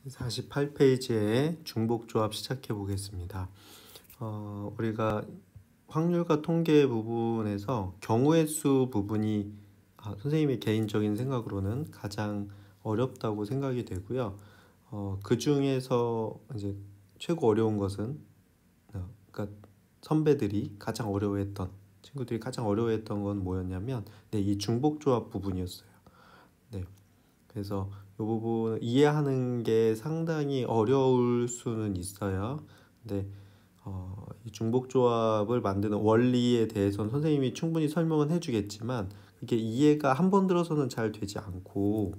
48페이지의 중복조합 시작해 보겠습니다. 우리가 확률과 통계 부분에서 경우의 수 부분이 선생님의 개인적인 생각으로는 가장 어렵다고 생각이 되고요. 그 중에서 이제 최고 어려운 것은 그러니까 선배들이 가장 어려워했던 친구들이 가장 어려워했던 건 뭐였냐면 이 중복조합 부분이었어요. 네. 그래서 이 부분 이해하는 게 상당히 어려울 수는 있어요. 근데 이 중복조합을 만드는 원리에 대해서는 선생님이 충분히 설명은 해주겠지만 이게 이해가 한 번 들어서는 잘 되지 않고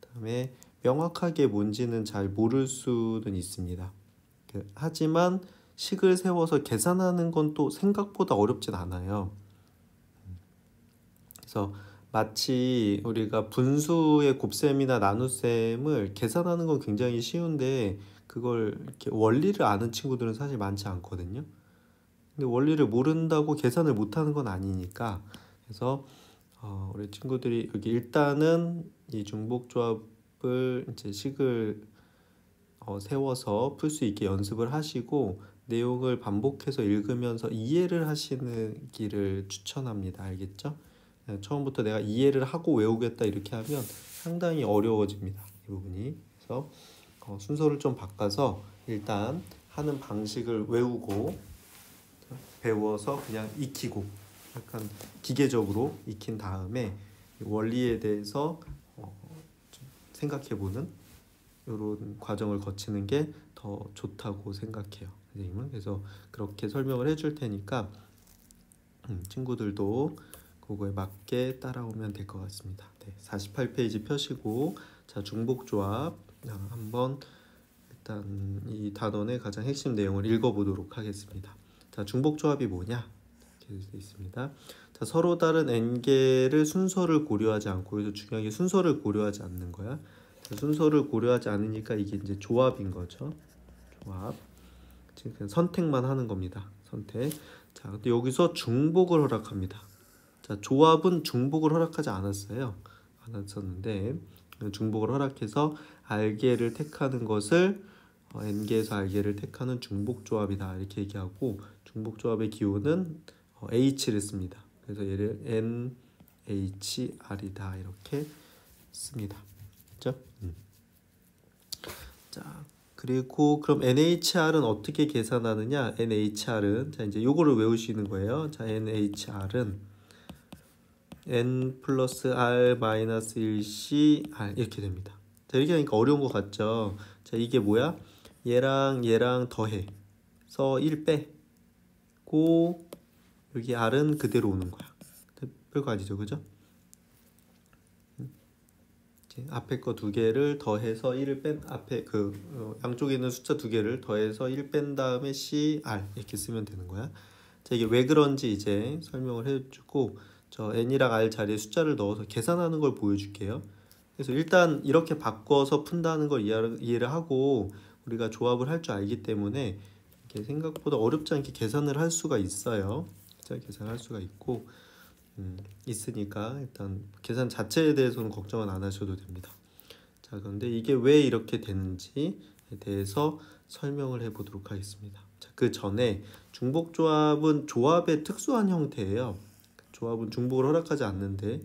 그다음에 명확하게 뭔지는 잘 모를 수는 있습니다. 하지만 식을 세워서 계산하는 건 또 생각보다 어렵진 않아요. 그래서 마치 우리가 분수의 곱셈이나 나눗셈을 계산하는 건 굉장히 쉬운데 그걸 이렇게 원리를 아는 친구들은 사실 많지 않거든요. 근데 원리를 모른다고 계산을 못하는 건 아니니까 그래서 우리 친구들이 여기 일단은 이 중복조합을 이제 식을 세워서 풀 수 있게 연습을 하시고 내용을 반복해서 읽으면서 이해를 하시는 길을 추천합니다. 알겠죠? 처음부터 내가 이해를 하고 외우겠다 이렇게 하면 상당히 어려워집니다. 이 부분이. 그래서 순서를 좀 바꿔서 일단 하는 방식을 외우고 배워서 그냥 익히고 약간 기계적으로 익힌 다음에 원리에 대해서 좀 생각해보는 이런 과정을 거치는 게 더 좋다고 생각해요. 선생님은. 그래서 그렇게 설명을 해줄 테니까 친구들도 그거에 맞게 따라오면 될 것 같습니다. 네, 48페이지 펴시고 자 중복조합 한번 일단 이 단원의 가장 핵심 내용을 읽어보도록 하겠습니다. 자 중복조합이 뭐냐 이렇게 되어 있습니다. 자 서로 다른 n개를 순서를 고려하지 않고 여기서 중요한 게 순서를 고려하지 않는 거야. 자, 순서를 고려하지 않으니까 이게 이제 조합인 거죠. 조합. 지금 그냥 선택만 하는 겁니다. 선택. 자 근데 여기서 중복을 허락합니다. 자, 조합은 중복을 허락하지 않았어요. 않았었는데 중복을 허락해서 R개를 택하는 것을 N개에서 R개를 택하는 중복조합이다 이렇게 얘기하고 중복조합의 기호는 H를 씁니다. 그래서 얘를 NHR이다 이렇게 씁니다. 그렇죠? 자, 그리고 그럼 NHR은 어떻게 계산하느냐? NHR은 자 이제 요거를 외우시는 거예요. 자, NHR은 n 플러스 r 마이너스 1c r 이렇게 됩니다. 자, 이렇게 하니까 어려운 것 같죠? 자, 이게 뭐야? 얘랑 얘랑 더해. 서 1 빼고 여기 r은 그대로 오는 거야. 별거 아니죠, 그죠? 앞에 거 두 개를 더해서 1을 뺀 앞에 양쪽에 있는 숫자 두 개를 더해서 1 뺀 다음에 c r 이렇게 쓰면 되는 거야. 자, 이게 왜 그런지 이제 설명을 해주고 저 n이랑 r 자리에 숫자를 넣어서 계산하는 걸 보여줄게요. 그래서 일단 이렇게 바꿔서 푼다는 걸 이해를 하고 우리가 조합을 할 줄 알기 때문에 이렇게 생각보다 어렵지 않게 계산을 할 수가 있어요. 계산할 수가 있고 있으니까 일단 계산 자체에 대해서는 걱정은 안 하셔도 됩니다. 자, 그런데 이게 왜 이렇게 되는지에 대해서 설명을 해보도록 하겠습니다. 자, 그 전에 중복조합은 조합의 특수한 형태예요. 조합은 중복을 허락하지 않는데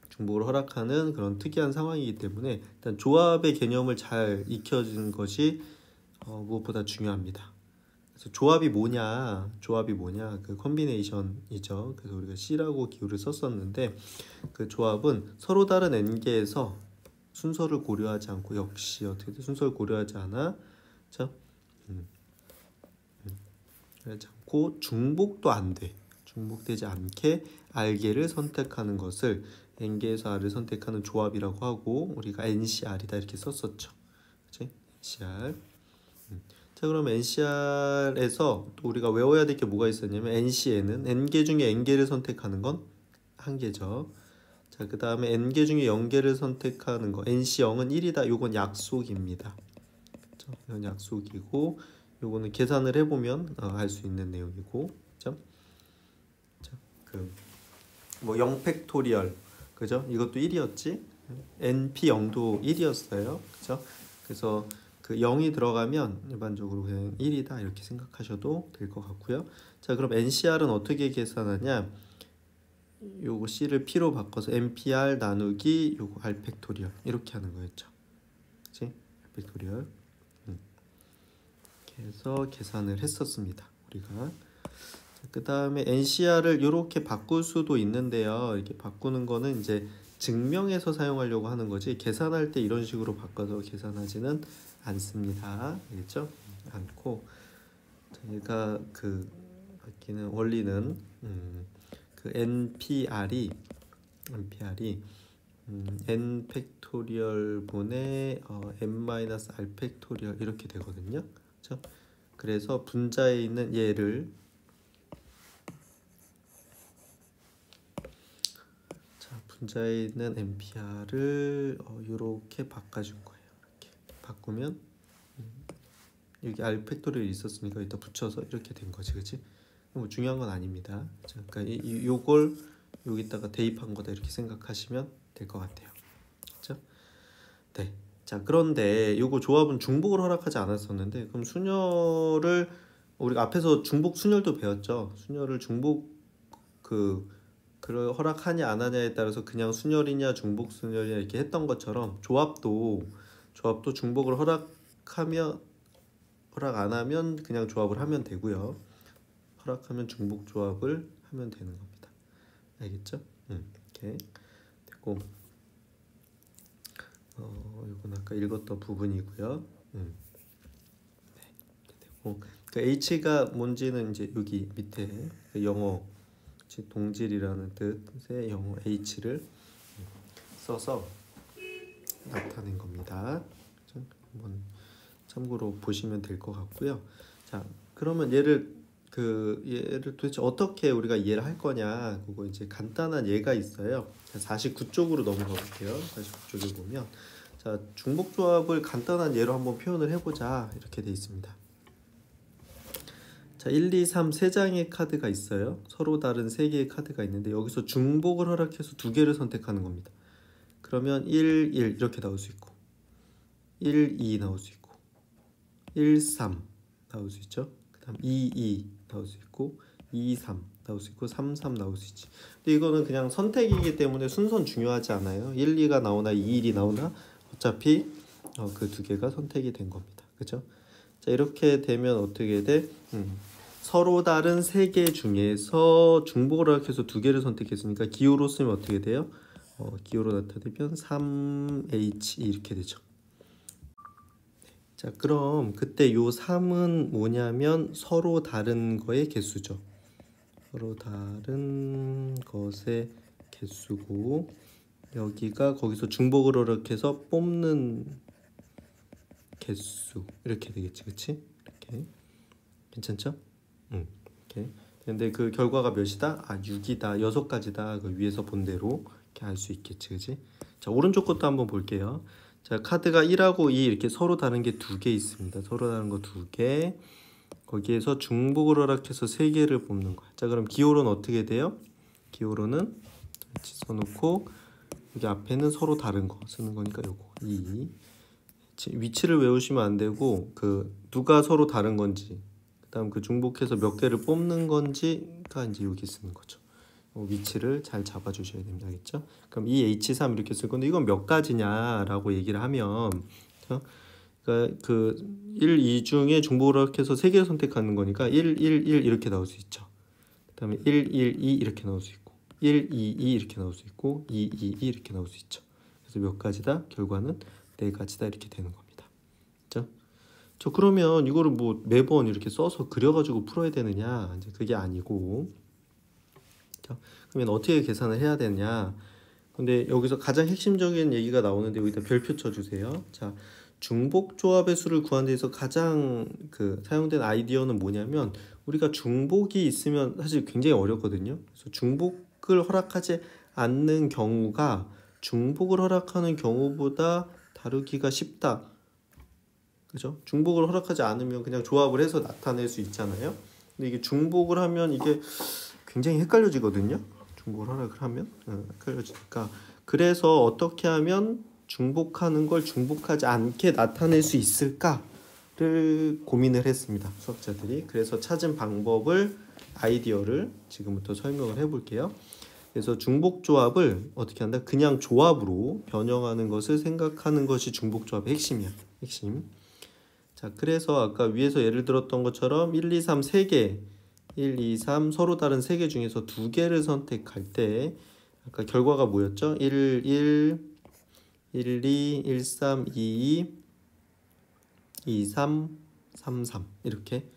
중복을 허락하는 그런 특이한 상황이기 때문에 일단 조합의 개념을 잘 익혀진 것이 무엇보다 중요합니다. 그래서 조합이 뭐냐 그 컨비네이션이죠. 그래서 우리가 C라고 기호를 썼었는데 그 조합은 서로 다른 n개에서 순서를 고려하지 않고 역시 어떻게 돼? 순서를 고려하지 않아 그렇죠? 그렇지 않고 중복도 안 돼. 중복되지 않게 R개를 선택하는 것을 n개에서 R을 선택하는 조합이라고 하고 우리가 NCR이다 이렇게 썼었죠. 그치? NCR. 자, 그럼 NCR에서 또 우리가 외워야 될 게 뭐가 있었냐면 NC에는 n개 중에 n개를 선택하는 건 한 개죠. 자, 그 다음에 n개 중에 0개를 선택하는 거 NC0은 1이다. 요건 약속입니다. 그렇죠? 이건 약속이고 요거는 계산을 해보면 알 수 있는 내용이고 그렇죠? 자, 뭐 0팩토리얼 그죠? 이것도 1이었지? NP 0도 1이었어요. 그죠? 그래서 그 0이 들어가면 일반적으로 그냥 1이다 이렇게 생각하셔도 될 것 같고요. 자, 그럼 NCR은 어떻게 계산하냐? 요거 C를 P로 바꿔서 NPR 나누기 요거 R 팩토리얼 이렇게 하는 거였죠. 그치? R 팩토리얼. 이렇게 해서 계산을 했었습니다. 우리가. 그 다음에 NCR을 이렇게 바꿀 수도 있는데요. 이렇게 바꾸는 거는 이제 증명해서 사용하려고 하는 거지 계산할 때 이런 식으로 바꿔서 계산하지는 않습니다. 알겠죠? 않고 저희가 그 바뀌는 원리는 그 NPR이 n 팩토리얼 분의 n-r 팩토리얼 이렇게 되거든요. 그렇죠? 그래서 분자에 있는 얘를 분자에 있는 NPR을 이렇게 바꿔준 거예요. 이렇게 바꾸면 여기 R 팩토리얼이 있었으니까 여기다 붙여서 이렇게 된 거지, 그렇지? 뭐 중요한 건 아닙니다. 그러니까 요걸 여기다가 대입한 거다 이렇게 생각하시면 될 것 같아요. 그렇죠? 네. 자, 그런데 요거 조합은 중복을 허락하지 않았었는데 그럼 순열을 우리가 앞에서 중복 순열도 배웠죠. 순열을 중복 그걸 허락하냐 안 하냐에 따라서 그냥 순열이냐 중복 순열이냐 이렇게 했던 것처럼 조합도 중복을 허락하면 허락 안 하면 그냥 조합을 하면 되고요. 허락하면 중복 조합을 하면 되는 겁니다. 알겠죠? 이렇게 됐고 이건 아까 읽었던 부분이고요. 네, 이렇게 되고 그 H가 뭔지는 이제 여기 밑에 그 영어 동질이라는 뜻의 영어 H를 써서 나타낸 겁니다. 한번 참고로 보시면 될 것 같고요. 자, 그러면 얘를 도대체 어떻게 우리가 이해를 할 거냐? 그거 이제 간단한 예가 있어요. 49쪽으로 넘어가 볼게요. 49쪽에 보면 자, 중복 조합을 간단한 예로 한번 표현을 해보자 이렇게 돼 있습니다. 자, 1, 2, 3 세 장의 카드가 있어요. 서로 다른 세 개의 카드가 있는데 여기서 중복을 허락해서 두 개를 선택하는 겁니다. 그러면 1, 1 이렇게 나올 수 있고 1, 2 나올 수 있고 1, 3 나올 수 있죠. 그 다음 2, 2 나올 수 있고 2, 3 나올 수 있고 3, 3 나올 수 있지. 근데 이거는 그냥 선택이기 때문에 순서는 중요하지 않아요. 1, 2가 나오나 2, 1이 나오나 어차피 그 두 개가 선택이 된 겁니다. 그죠? 자, 이렇게 되면 어떻게 돼? 서로 다른 세 개 중에서 중복을 허락해서 두 개를 선택했으니까 기호로 쓰면 어떻게 돼요? 기호로 나타내면 3H 이렇게 되죠. 자, 그럼 그때 요 3은 뭐냐면 서로 다른 거의 개수죠. 서로 다른 것의 개수고 여기가 거기서 중복을 허락해서 뽑는 개수 이렇게 되겠지, 그치? 이렇게 괜찮죠? 이렇게. 근데 그 결과가 몇이다? 6이다, 6가지다. 그 위에서 본 대로 이렇게 알 수 있겠지, 그치? 자, 오른쪽 것도 한번 볼게요. 자, 카드가 1하고 2 이렇게 서로 다른 게 2개 있습니다. 서로 다른 거 2개. 거기에서 중복을 허락해서 3개를 뽑는 거야. 자, 그럼 기호로는 어떻게 돼요? 기호로는 써놓고 여기 앞에는 서로 다른 거 쓰는 거니까 요거 2. 위치를 외우시면 안 되고 그 누가 서로 다른 건지 그다음 그 중복해서 몇 개를 뽑는 건지가 이제 여기 쓰는 거죠. 위치를 잘 잡아 주셔야 됩니다. 알겠죠? 그럼 이 H3 이렇게 쓸 건데 이건 몇 가지냐라고 얘기를 하면 그러니까 그 1, 2 중에 중복을 허락해서 3개를 선택하는 거니까 1, 1, 1 이렇게 나올 수 있죠. 그다음에 1, 1, 2 이렇게 나올 수 있고 1, 2, 2 이렇게 나올 수 있고 2, 2, 2 이렇게 나올 수 있죠. 그래서 몇 가지다? 결과는 4가지다 이렇게 되는 겁니다. 그렇죠? 저 그러면 이거를 뭐 매번 이렇게 써서 그려가지고 풀어야 되느냐? 이제 그게 아니고, 그렇죠? 그러면 어떻게 계산을 해야 되냐? 근데 여기서 가장 핵심적인 얘기가 나오는데 여기다 별표 쳐주세요. 자, 중복 조합의 수를 구하는 데서 가장 사용된 아이디어는 뭐냐면 우리가 중복이 있으면 사실 굉장히 어렵거든요. 그래서 중복을 허락하지 않는 경우가 중복을 허락하는 경우보다 다루기가 쉽다. 그죠? 중복을 허락하지 않으면 그냥 조합을 해서 나타낼 수 있잖아요. 근데 이게 중복을 하면 이게 굉장히 헷갈려지거든요. 중복을 허락을 하면 헷갈려지니까 그래서 어떻게 하면 중복하는 걸 중복하지 않게 나타낼 수 있을까를 고민을 했습니다. 수학자들이. 그래서 찾은 방법을 아이디어를 지금부터 설명을 해볼게요. 그래서 중복조합을 어떻게 한다? 그냥 조합으로 변형하는 것을 생각하는 것이 중복조합의 핵심이야. 핵심. 자, 그래서 아까 위에서 예를 들었던 것처럼 1, 2, 3 3개 1, 2, 3 서로 다른 3개 중에서 2개를 선택할 때 아까 결과가 뭐였죠? 1, 1, 1, 2, 1, 3, 2, 2, 3, 3, 3 이렇게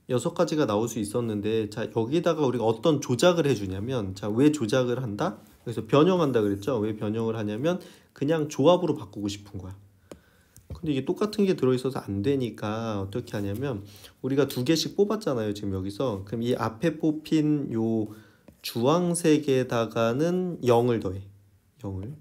6가지가 나올 수 있었는데 자 여기다가 우리가 어떤 조작을 해주냐면 자 왜 조작을 한다? 그래서 변형한다 그랬죠? 왜 변형을 하냐면 그냥 조합으로 바꾸고 싶은 거야. 근데 이게 똑같은 게 들어있어서 안 되니까 어떻게 하냐면 우리가 2개씩 뽑았잖아요 지금 여기서. 그럼 이 앞에 뽑힌 요 주황색에다가는 0을 더해. 0을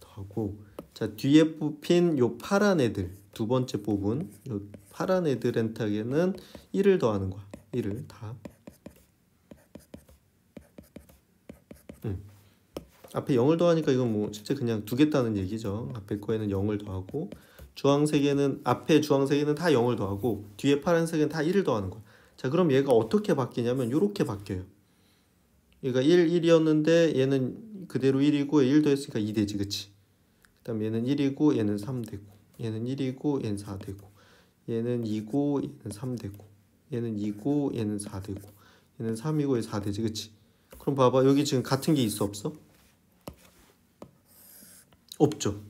더하고 자 뒤에 뽑힌 요 파란 애들 두 번째 뽑은 요 파란 애들한테는 1을 더하는 거야. 1을 다. 앞에 0을 더하니까 이건 뭐 실제 그냥 두겠다는 얘기죠. 앞에 거에는 0을 더하고 주황색에는 앞에 주황색에는 다 0을 더하고 뒤에 파란색은 다 1을 더하는 거야. 자 그럼 얘가 어떻게 바뀌냐면 이렇게 바뀌어요. 얘가 1, 1이었는데 얘는 그대로 1이고 1 더했으니까 2 되지 그치? 그 다음 얘는 1이고 얘는 3 되고 얘는 1이고 얘는 4 되고 얘는 2고 얘는 3 되고 얘는 2고 얘는 4 되고 얘는 3이고 얘 4 되지 그치? 그럼 봐봐 여기 지금 같은 게 있어 없어? 없죠.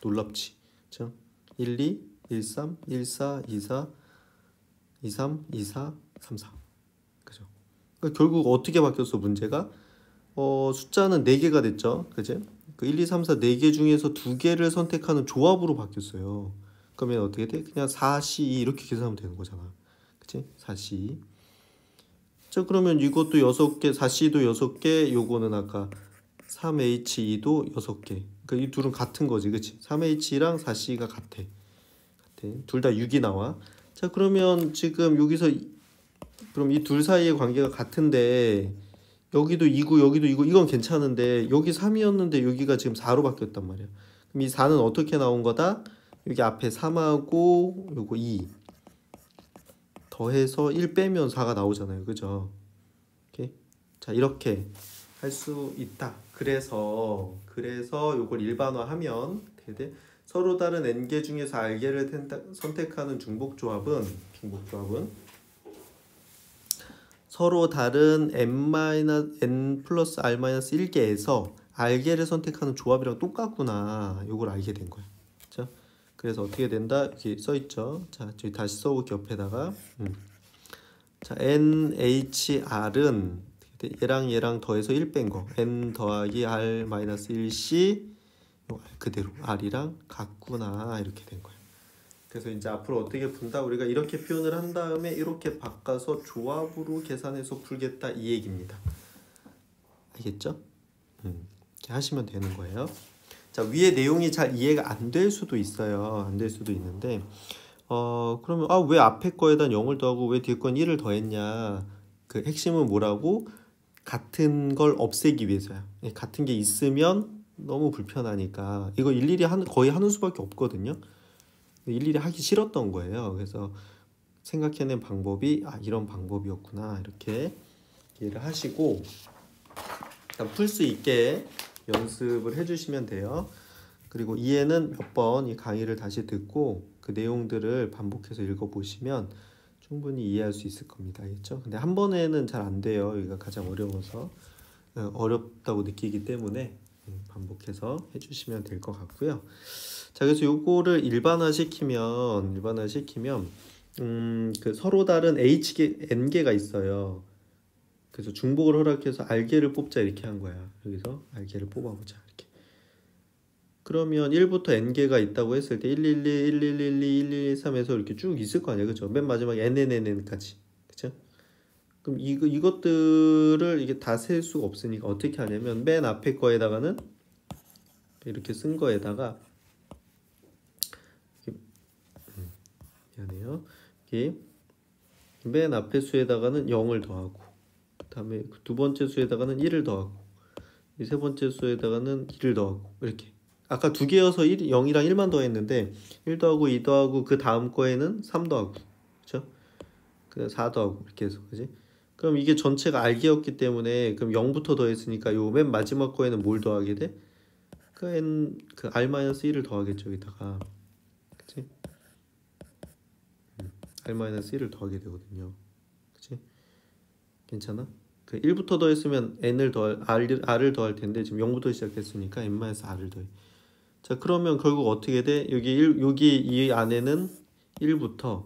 놀랍지. 그렇죠? 1, 2, 1, 3, 1, 4, 2, 4, 2, 3, 2, 4, 3, 4. 그죠? 그러니까 결국 어떻게 바뀌었어 문제가? 숫자는 4개가 됐죠. 그지? 그 1, 2, 3, 4 4개 중에서 2개를 선택하는 조합으로 바뀌었어요. 그러면 어떻게 돼? 그냥 4C 이렇게 계산하면 되는 거잖아. 그치? 4C. 자 그러면 이것도 6개, 4C도 6개, 요거는 아까 3H2도 6개. 그러니까 이 둘은 같은 거지, 그치? 3H랑 4C가 같아. 둘 다 6이 나와. 자, 그러면 지금 여기서 그럼 이 둘 사이의 관계가 같은데 여기도 2고 여기도 2고 이건 괜찮은데 여기 3이었는데 여기가 지금 4로 바뀌었단 말이야. 그럼 이 4는 어떻게 나온 거다? 여기 앞에 3하고 요거 2 더해서 1 빼면 4가 나오잖아요, 그죠? 오케이? 자, 이렇게 할 수 있다. 그래서 요걸 일반화하면 어떻게 돼? 서로 다른 n개 중에서 r개를 선택하는 중복조합은 서로 다른 n 플러스 r 마이너스 1개에서 r개를 선택하는 조합이랑 똑같구나. 요걸 알게 된 거야. 그렇죠? 그래서 어떻게 된다? 여기 써 있죠. 자, 저기 다시 써볼게 옆에다가. 자, NHR은 얘랑 더해서 1 뺀 거 n 더하기 r 마이너스 1c 그대로 r이랑 같구나 이렇게 된 거예요. 그래서 이제 앞으로 어떻게 푼다? 우리가 이렇게 표현을 한 다음에 이렇게 바꿔서 조합으로 계산해서 풀겠다 이 얘기입니다. 알겠죠? 이렇게 하시면 되는 거예요. 자 위에 내용이 잘 이해가 안 될 수도 있어요. 안 될 수도 있는데 그러면 왜 앞에 거에다 0을 더하고 왜 뒤에 건 1을 더했냐? 그 핵심은 뭐라고? 같은 걸 없애기 위해서야. 같은 게 있으면 너무 불편하니까 이거 일일이 거의 하는 수밖에 없거든요. 일일이 하기 싫었던 거예요. 그래서 생각해낸 방법이 이런 방법이었구나 이렇게 이해를 하시고 풀 수 있게 연습을 해주시면 돼요. 그리고 이해는 몇 번 이 강의를 다시 듣고 그 내용들을 반복해서 읽어보시면 충분히 이해할 수 있을 겁니다. 알겠죠? 근데 한 번에는 잘 안 돼요. 여기가 가장 어려워서 어렵다고 느끼기 때문에 반복해서 해주시면 될 것 같고요. 자, 그래서 요거를 일반화시키면 그 서로 다른 n개가 있어요. 그래서 중복을 허락해서 r개를 뽑자 이렇게 한 거야. 여기서 r개를 뽑아보자 이렇게. 그러면 1부터 n개가 있다고 했을 때 111, 1112, 1113에서 이렇게 쭉 있을 거 아니야, 그죠? 맨 마지막에 nnnn까지, 그죠? 그럼 이것들을 이게 다 셀 수가 없으니까 어떻게 하냐면 맨 앞에 거에다가는 이렇게 쓴 거에다가 미안해요. 이렇게 맨 앞에 수에다가는 0을 더하고, 그 다음에 두 번째 수에다가는 1을 더하고, 이 세 번째 수에다가는 2를 더하고 이렇게. 아까 두 개여서 0이랑 1만 더했는데 1 더하고 2 더하고 그 다음 거에는 3 더하고 그렇죠? 그 4 더하고 이렇게 해서 그지? 그럼 이게 전체가 R개였기 때문에 그럼 0부터 더했으니까 요 맨 마지막 거에는 뭘 더하게 돼? 그 R-1을 더하겠죠 여기다가 그치? R-1을 더하게 되거든요 그치? 괜찮아? 그 1부터 더했으면 R을 더할 텐데 지금 0부터 시작했으니까 N-R을 더해. 자 그러면 결국 어떻게 돼? 여기 이 안에는 1부터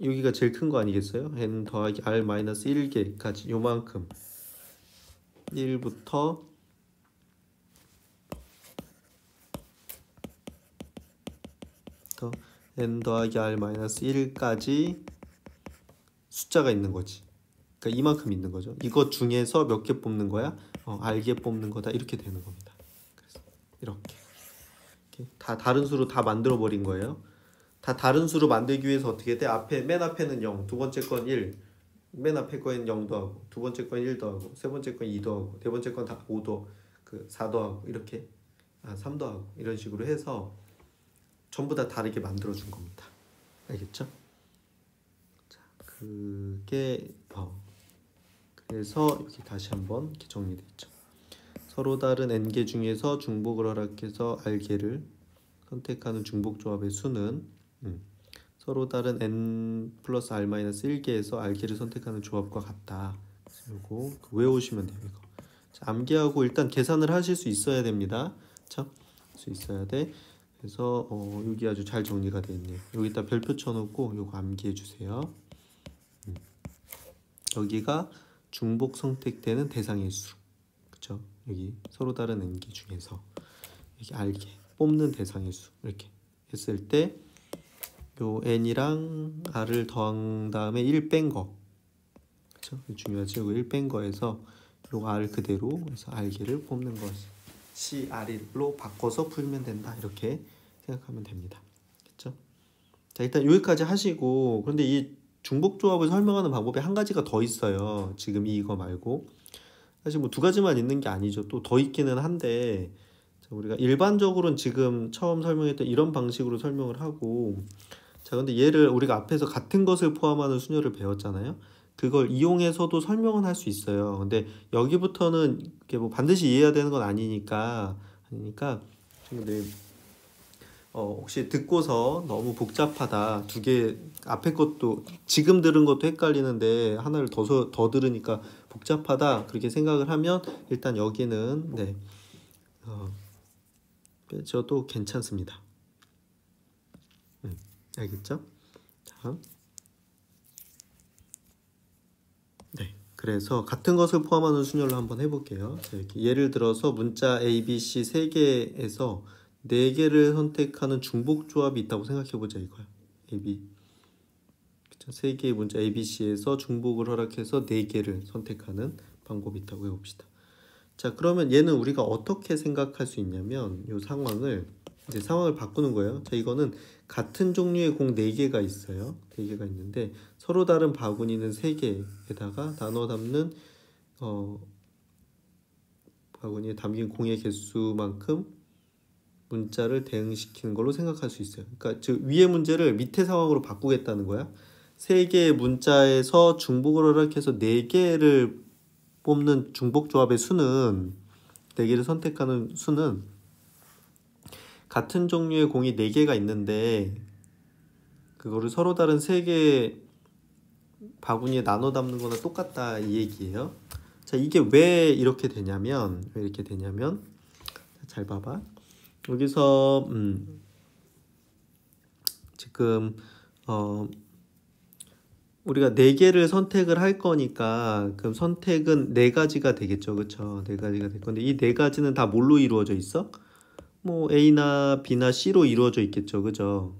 여기가 제일 큰 거 아니겠어요? N 더하기 R-1개까지 요만큼 1부터 N 더하기 R-1까지 숫자가 있는 거지. 그러니까 이만큼 있는 거죠. 이것 중에서 몇 개 뽑는 거야? R개 뽑는 거다 이렇게 되는 겁니다. 그래서 이렇게 다 다른 수로 다 만들어 버린 거예요. 다 다른 수로 만들기 위해서 어떻게 돼? 맨 앞에는 0, 두 번째 건 1, 맨 앞에 거엔 0 더하고, 두 번째 건 1 더하고, 세 번째 건 2 더하고, 네 번째 건 다 5 더, 4 더하고 이렇게 3 더하고 이런 식으로 해서 전부 다 다르게 만들어 준 겁니다. 알겠죠? 자, 그게 그래서 여기 다시 한번 이렇게 정리돼 있죠. 서로 다른 n개 중에서 중복을 허락해서 r개를 선택하는 중복 조합의 수는 서로 다른 n 플러스 r-1개에서 r개를 선택하는 조합과 같다. 그리고 외우시면 돼요. 이거. 자, 암기하고 일단 계산을 하실 수 있어야 됩니다. 그렇죠? 수 있어야 돼. 그래서 여기 아주 잘 정리가 되어 있네요. 여기다 별표 쳐놓고 요거 암기해 주세요. 여기가 중복 선택되는 대상의 수. 그쵸? 여기 서로 다른 n개 중에서 여기 r개 뽑는 대상의 수 이렇게 했을 때 요 n이랑 r을 더한 다음에 1 뺀 거. 그쵸? 중요하지? 요거 1 뺀 거에서 요거 r 그대로 해서 r개를 뽑는 것이 r로 바꿔서 풀면 된다. 이렇게 생각하면 됩니다. 그쵸? 자, 일단 여기까지 하시고 그런데 이 중복 조합을 설명하는 방법이 한 가지가 더 있어요. 지금 이거 말고. 사실 뭐 두 가지만 있는 게 아니죠. 또 더 있기는 한데 우리가 일반적으로는 지금 처음 설명했던 이런 방식으로 설명을 하고 자 근데 얘를 우리가 앞에서 같은 것을 포함하는 수녀를 배웠잖아요. 그걸 이용해서도 설명은 할 수 있어요. 근데 여기부터는 이게 뭐 반드시 이해해야 되는 건 아니니까 친구들 혹시 듣고서 너무 복잡하다 두 개 앞에 것도 지금 들은 것도 헷갈리는데 하나를 더 들으니까 복잡하다 그렇게 생각을 하면 일단 여기는 네 빼줘도 괜찮습니다. 알겠죠? 자, 네 그래서 같은 것을 포함하는 순열로 한번 해볼게요. 자, 이렇게 예를 들어서 문자 A, B, C 3개에서 4개를 선택하는 중복 조합이 있다고 생각해보자 이거야. A, B 3개의 문자 A, B, C에서 중복을 허락해서 4개를 선택하는 방법이 있다고 해봅시다. 자 그러면 얘는 우리가 어떻게 생각할 수 있냐면 이 상황을 이제 상황을 바꾸는 거예요. 자 이거는 같은 종류의 공 4개가 있어요. 4개가 있는데 서로 다른 바구니는 3개에다가 나눠 담는 바구니에 담긴 공의 개수만큼 문자를 대응시키는 걸로 생각할 수 있어요. 그러니까 즉 위의 문제를 밑에 상황으로 바꾸겠다는 거야. 3개의 문자에서 중복을 허락해서 4개를 뽑는 중복 조합의 수는 4개를 선택하는 수는 같은 종류의 공이 4개가 있는데 그거를 서로 다른 3개의 바구니에 나눠 담는 거나 똑같다 이 얘기예요. 자 이게 왜 이렇게 되냐면 잘 봐봐. 여기서 지금 우리가 4개를 선택을 할 거니까 그럼 선택은 4가지가 되겠죠. 그쵸? 4가지가 될 건데 이 4가지는 다 뭘로 이루어져 있어? 뭐 A나 B나 C로 이루어져 있겠죠. 그죠?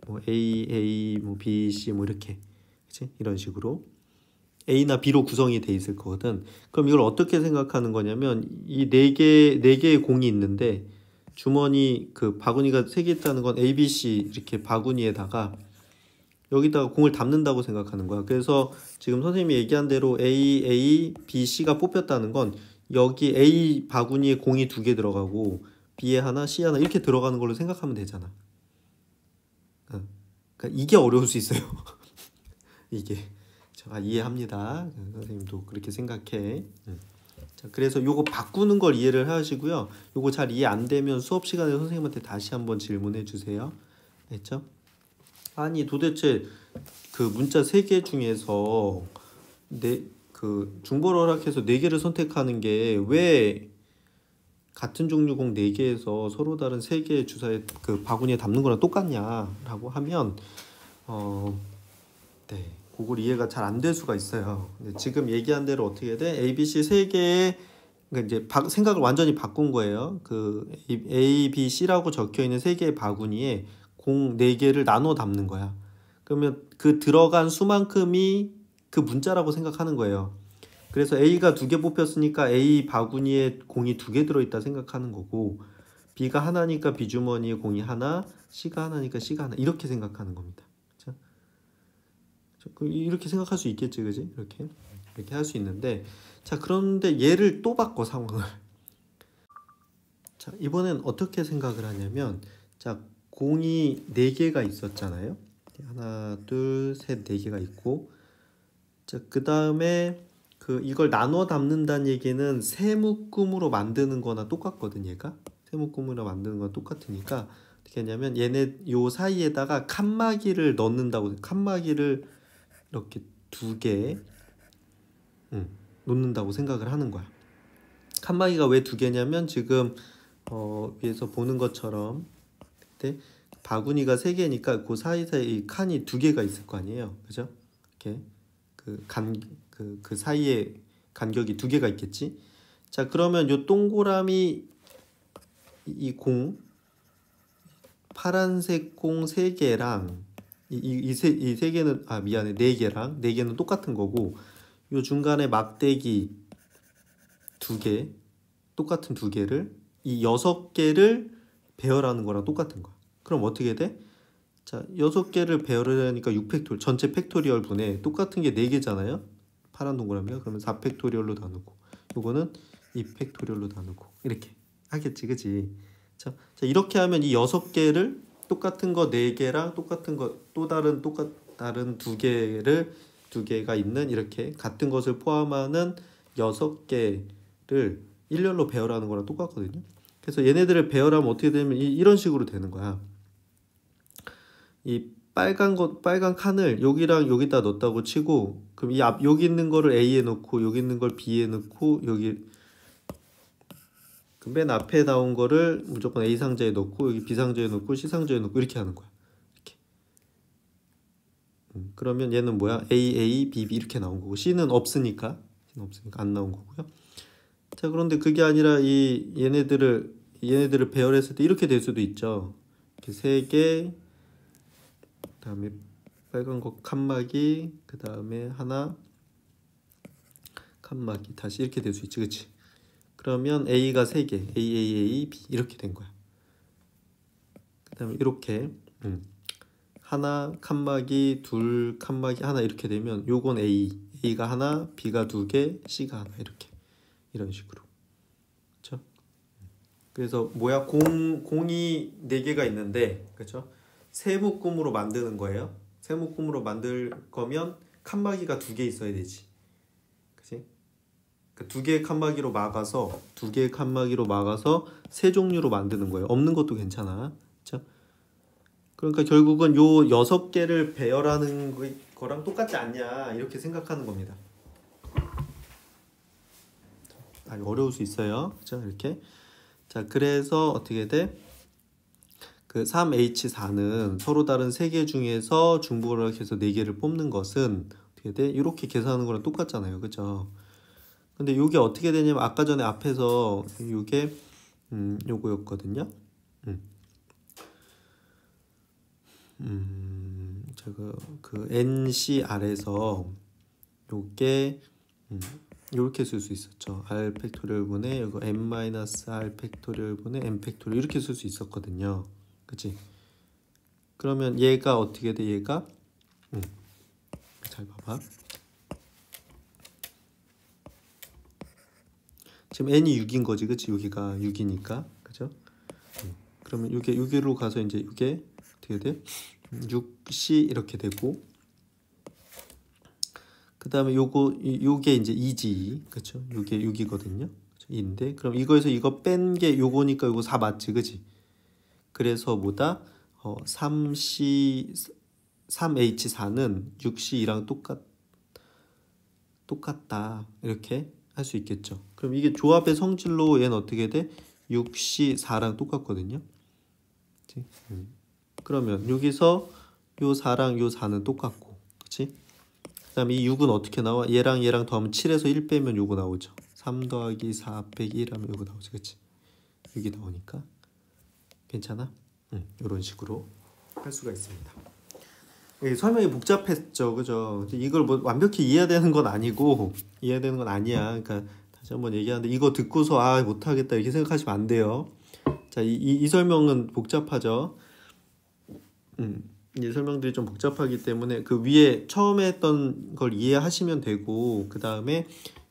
뭐 A, 뭐 B, C 뭐 이렇게 그치? 이런 식으로 A나 B로 구성이 돼 있을 거거든. 그럼 이걸 어떻게 생각하는 거냐면 이 4개의 공이 있는데 주머니 그 바구니가 3개 있다는 건 A, B, C 이렇게 바구니에다가 여기다가 공을 담는다고 생각하는 거야. 그래서 지금 선생님이 얘기한 대로 A, B, C가 뽑혔다는 건 여기 A 바구니에 공이 2개 들어가고 B에 하나, C에 하나 이렇게 들어가는 걸로 생각하면 되잖아. 그러니까 이게 어려울 수 있어요. 이게 제가 이해합니다. 선생님도 그렇게 생각해. 자, 그래서 요거 바꾸는 걸 이해를 하시고요. 요거 잘 이해 안 되면 수업 시간에 선생님한테 다시 한번 질문해 주세요. 됐죠? 아니 도대체 그 문자 3개 중에서 그 중벌 허락해서 4개를 선택하는 게 왜 같은 종류 공 4개에서 서로 다른 3개의 주사에 그 바구니에 담는 거랑 똑같냐라고 하면 네, 그걸 이해가 잘 안 될 수가 있어요. 지금 얘기한 대로 어떻게 돼? A, B, C 3개의 그러니까 이제 생각을 완전히 바꾼 거예요. 그 A, B, C라고 적혀 있는 3개의 바구니에 공 4개를 나눠 담는 거야. 그러면 그 들어간 수만큼이 그 문자라고 생각하는 거예요. 그래서 A가 2개 뽑혔으니까 A 바구니에 공이 2개 들어있다 생각하는 거고, B가 하나니까 B 주머니에 공이 하나, C가 하나니까 C가 하나 이렇게 생각하는 겁니다. 그렇죠? 이렇게 생각할 수 있겠지, 그지? 이렇게 할 수 있는데, 자 그런데 얘를 또 바꿔 상황을. 자 이번엔 어떻게 생각을 하냐면, 자 공이 4개가 있었잖아요. 하나, 둘, 셋, 4개가 있고, 자 그 다음에 그 이걸 나눠 담는다는 얘기는 세 묶음으로 만드는 거나 똑같거든. 얘가 세 묶음으로 만드는 건 똑같으니까 어떻게 하냐면 얘네 요 사이에다가 칸막이를 넣는다고, 칸막이를 이렇게 2개 놓는다고 생각을 하는 거야. 칸막이가 왜 2개냐면 지금 위에서 보는 것처럼 그때 바구니가 3개니까 그 사이사이에 이 칸이 2개가 있을 거 아니에요. 그죠? 이렇게 그 사이에 간격이 2개가 있겠지. 자 그러면 요 동그라미 이 공 파란색 공 3개랑 이 세 개는 미안해 4개랑 똑같은 거고, 요 중간에 막대기 2개 똑같은 2개를 이 6개를 배열하는 거랑 똑같은 거야. 그럼 어떻게 돼? 자 6개를 배열을 하니까 6팩토리얼 전체 팩토리얼 분에 똑같은 게 4개잖아요. 파란 동그라미가. 그러면 4팩토리얼로 나누고 요거는 2팩토리얼로 나누고 이렇게 하겠지, 그치? 자 이렇게 하면 이 6개를 똑같은 거 4개랑 똑같은 거 또 다른 다른 2개가 있는 이렇게 같은 것을 포함하는 6개를 일렬로 배열하는 거랑 똑같거든요. 그래서 얘네들을 배열하면 어떻게 되면 이런 식으로 되는 거야. 이 빨간 칸을 여기랑 여기다 넣었다고 치고, 그럼 여기 있는 거를 A에 넣고 여기 있는 걸 B에 넣고 여기 그 맨 앞에 나온 거를 무조건 A 상자에 넣고 여기 B 상자에 넣고 C 상자에 넣고 이렇게 하는 거야. 이렇게. 그러면 얘는 뭐야? A, B, B 이렇게 나온 거고, C는 없으니까 안 나온 거고요. 자 그런데 그게 아니라 얘네들을 배열했을 때 이렇게 될 수도 있죠. 이렇게 3개, 그다음에 빨간 거 칸막이, 그 다음에 하나 칸막이, 다시 이렇게 될 수 있지, 그치? 그러면 A가 3개, A, B 이렇게 된 거야. 그 다음에 이렇게 하나 칸막이, 둘 칸막이, 하나 이렇게 되면 요건 A가 하나, B가 2개, C가 하나 이렇게 이런 식으로. 그렇죠? 그래서 뭐야, 공이 4개가 있는데, 그렇죠? 세 묶음으로 만드는 거예요. 세 묶음으로 만들 거면 칸막이가 2개 있어야 되지, 그치? 그 2개의 칸막이로 막아서 2개의 칸막이로 막아서 세 종류로 만드는 거예요. 없는 것도 괜찮아, 그렇죠? 그러니까 결국은 요 6개를 배열하는 거랑 똑같지 않냐 이렇게 생각하는 겁니다. 아니 어려울 수 있어요, 그렇죠? 이렇게. 자 그래서 어떻게 돼? 그 3H4는 서로 다른 3개 중에서 중복을 해서 4개를 뽑는 것은 어떻게 돼? 이렇게 계산하는 거랑 똑같잖아요, 그죠? 근데 이게 어떻게 되냐면 아까 전에 앞에서 이게 요거였거든요. 제가 그 NCR에서 요게 이렇게 쓸 수 있었죠. R 팩토리얼 분의 이거 n-r 팩토리얼 분의 n 팩토리얼 이렇게 쓸 수 있었거든요, 그치? 그러면 얘가 어떻게 돼? 얘가 잘 봐봐. 지금 n이 6인 거지, 그치? 여기가 6이니까, 그죠? 그러면 여기로 가서 이제 이게 어떻게 돼? 6c 이렇게 되고, 그 다음에 요게 이제 2지, 그쵸? 요게 6이거든요. 2인데, 그럼 이거에서 이거 뺀 게 요거니까 요거 4 맞지, 그치? 그래서 뭐다? 3H4는 6C2랑 똑같다. 이렇게 할 수 있겠죠. 그럼 이게 조합의 성질로 얘는 어떻게 돼? 6C4랑 똑같거든요. 그치? 그러면 여기서 요 4랑 요 4는 똑같고, 그치? 그 다음에 이 6은 어떻게 나와? 얘랑 더하면 7에서 1 빼면 요거 나오죠. 3 더하기 4 빼기 1 하면 요거 나오죠. 그치? 6이 나오니까. 괜찮아? 이런 식으로 할 수가 있습니다. 설명이 복잡했죠, 그죠? 이걸 뭐 완벽히 이해해야 되는 건 아니고, 이해해야 되는 건 아니야. 그러니까 다시 한번 얘기하는데, 이거 듣고서 못하겠다 이렇게 생각하시면 안 돼요. 자, 이 설명은 복잡하죠. 이 설명들이 좀 복잡하기 때문에 그 위에 처음에 했던 걸 이해하시면 되고, 그 다음에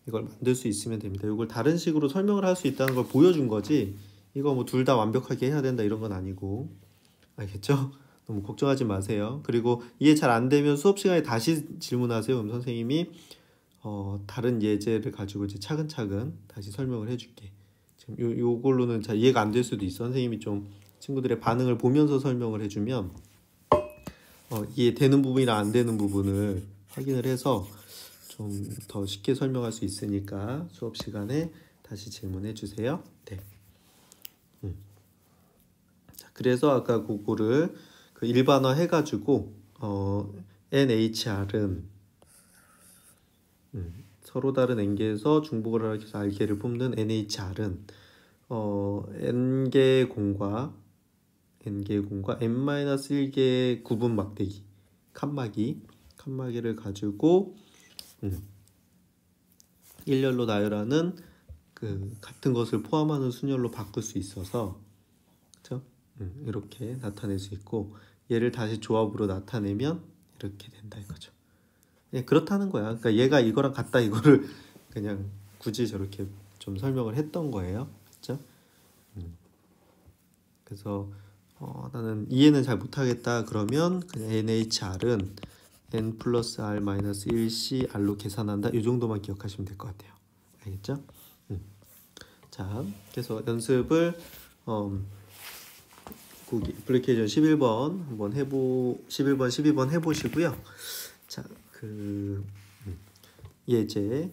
이걸 만들 수 있으면 됩니다. 이걸 다른 식으로 설명을 할 수 있다는 걸 보여준 거지, 이거 뭐 둘 다 완벽하게 해야 된다 이런 건 아니고, 알겠죠? 너무 걱정하지 마세요. 그리고 이해 잘 안 되면 수업 시간에 다시 질문하세요. 그럼 선생님이 다른 예제를 가지고 이제 차근차근 다시 설명을 해줄게. 지금 요걸로는 잘 이해가 안 될 수도 있어. 선생님이 좀 친구들의 반응을 보면서 설명을 해주면 이해되는 부분이나 안 되는 부분을 확인을 해서 좀 더 쉽게 설명할 수 있으니까 수업 시간에 다시 질문해 주세요. 네. 자, 그래서 아까 그거를 그 일반화 해가지고 NHR은 서로 다른 n개에서 중복을 하락해서 r개를 뽑는 NHR은 n개 공과 n-1개의 구분 막대기 칸막이를 가지고 일렬로 나열하는 그 같은 것을 포함하는 순열로 바꿀 수 있어서, 그렇죠? 이렇게 나타낼 수 있고, 얘를 다시 조합으로 나타내면 이렇게 된다 이거죠. 그렇다는 거야. 그러니까 얘가 이거랑 같다 이거를 그냥 굳이 저렇게 좀 설명을 했던 거예요. 그렇죠? 그래서 나는 이해는 잘 못하겠다 그러면 그냥 NHR은 n 플러스 r 마이너스 1c r로 계산한다, 이 정도만 기억하시면 될 것 같아요. 알겠죠? 자, 그래서 연습을 애플리케이션 11번 한번 11번 12번 해보시고요. 자, 그 예제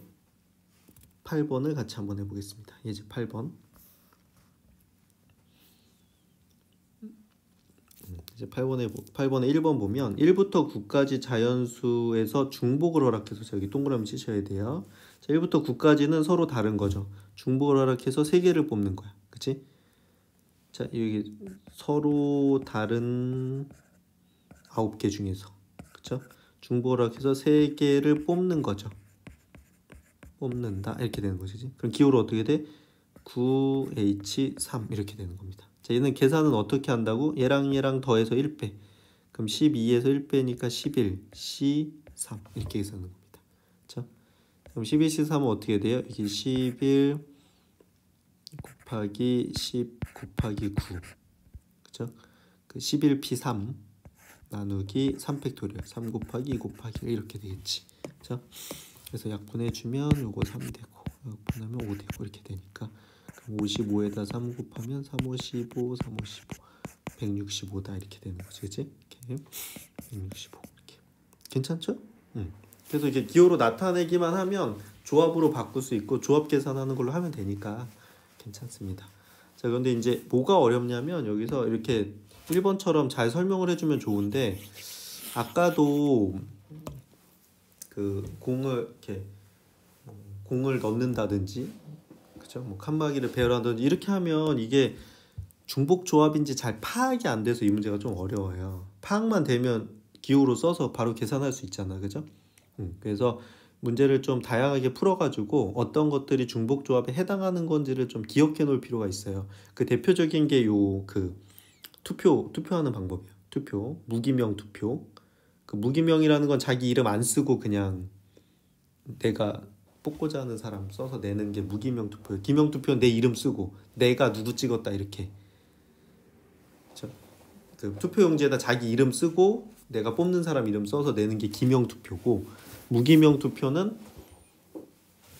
8번을 같이 한번 해보겠습니다. 예제 8번. 이제 8번에 1번 보면 1부터 9까지 자연수에서 중복을 허락해서, 여기 동그라미 치셔야 돼요. 자, 1부터 9까지는 서로 다른 거죠. 중복을 허락해서 3개를 뽑는 거야. 그치? 자, 여기 서로 다른 9개 중에서, 그쵸? 중복을 허락해서 3개를 뽑는 거죠. 뽑는다 이렇게 되는 것이지. 그럼 기호로 어떻게 돼? 9H3 이렇게 되는 겁니다. 자, 얘는 계산은 어떻게 한다고? 얘랑 더해서 1빼. 그럼 12에서 1빼니까 11, C3 이렇게 계산하는 겁니다. 그렇죠? 그럼 12C3은 어떻게 돼요? 이게 11 곱하기 10 곱하기 9. 그렇죠? 그 11P3 나누기 3팩토리얼 3 곱하기 2 곱하기 1 이렇게 되겠지. 그렇죠? 그래서 약분해주면 요거 3 되고, 약분하면 5 되고 이렇게 되니까, 그럼 55에다 3 곱하면 3, 5, 15, 3, 5, 15 165다 이렇게 되는 거지, 그치? 이렇게 165 이렇게. 괜찮죠? 그래서 이제 기호로 나타내기만 하면 조합으로 바꿀 수 있고 조합 계산하는 걸로 하면 되니까 괜찮습니다. 자, 그런데 이제 뭐가 어렵냐면 여기서 이렇게 1번처럼 잘 설명을 해주면 좋은데, 아까도 그 공을 넣는다든지, 그죠? 뭐 칸막이를 배열하든지 이렇게 하면 이게 중복 조합인지 잘 파악이 안 돼서 이 문제가 좀 어려워요. 파악만 되면 기호로 써서 바로 계산할 수 있잖아, 그죠? 그래서 문제를 좀 다양하게 풀어가지고 어떤 것들이 중복 조합에 해당하는 건지를 좀 기억해 놓을 필요가 있어요. 그 대표적인 게 그 투표하는 방법이에요. 무기명 투표. 그 무기명이라는 건 자기 이름 안 쓰고 그냥 내가 뽑고자 하는 사람 써서 내는 게 무기명 투표예요. 기명 투표는 내 이름 쓰고 내가 누구 찍었다 이렇게. 그렇죠? 그 투표용지에다 자기 이름 쓰고 내가 뽑는 사람 이름 써서 내는 게 기명 투표고, 무기명 투표는